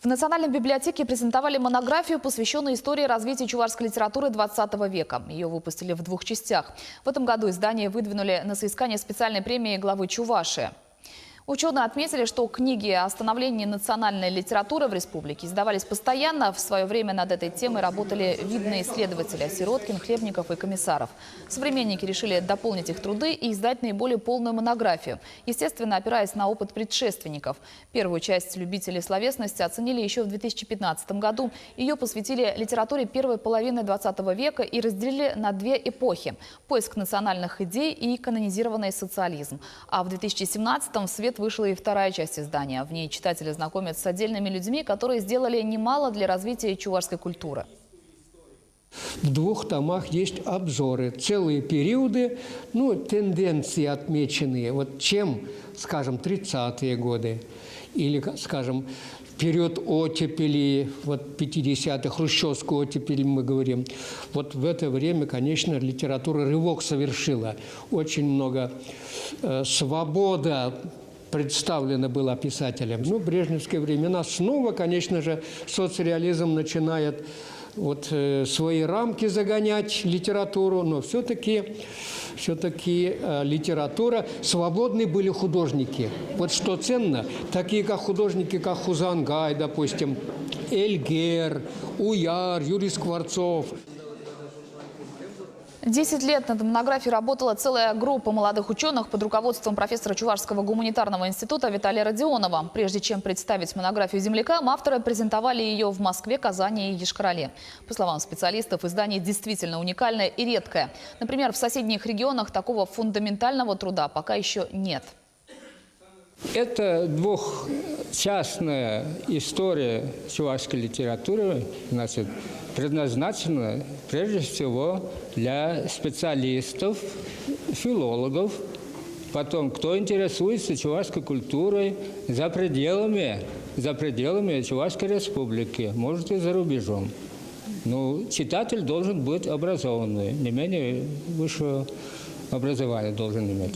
В Национальной библиотеке презентовали монографию, посвященную истории развития чувашской литературы XX века. Ее выпустили в 2 частях. В этом году издание выдвинули на соискание специальной премии главы Чувашии. Ученые отметили, что книги о становлении национальной литературы в республике издавались постоянно. В свое время над этой темой работали видные исследователи Сироткин, Хлебников и Комиссаров. Современники решили дополнить их труды и издать наиболее полную монографию, естественно, опираясь на опыт предшественников. Первую часть любители словесности оценили еще в 2015 году. Ее посвятили литературе первой половины XX века и разделили на 2 эпохи – поиск национальных идей и канонизированный социализм. А в 2017-м в свет вышла и 2-я часть издания. В ней читатели знакомятся с отдельными людьми, которые сделали немало для развития чувашской культуры. В 2 томах есть обзоры, целые периоды, тенденции отмеченные. Вот чем, скажем, 30-е годы или, скажем, период оттепели, 50-х, хрущевскую оттепель мы говорим. Вот в это время, конечно, литература рывок совершила. Очень много свобода представлено было писателям. Брежневские времена снова, конечно же, соцреализм начинает свои рамки загонять литературу, но все-таки литература, свободны были художники. Вот что ценно, такие как художники, как Хузангай, допустим, Эльгер, Уяр, Юрий Скворцов. 10 лет над монографией работала целая группа молодых ученых под руководством профессора Чувашского гуманитарного института Виталия Родионова. Прежде чем представить монографию землякам, авторы презентовали ее в Москве, Казани и Йошкар-Оле. По словам специалистов, издание действительно уникальное и редкое. Например, в соседних регионах такого фундаментального труда пока еще нет. Это двухчастная история чувашской литературы, предназначена прежде всего для специалистов, филологов, потом, кто интересуется чувашской культурой за пределами Чувашской республики, может и за рубежом. Читатель должен быть образованный, не менее высшего образования должен иметь.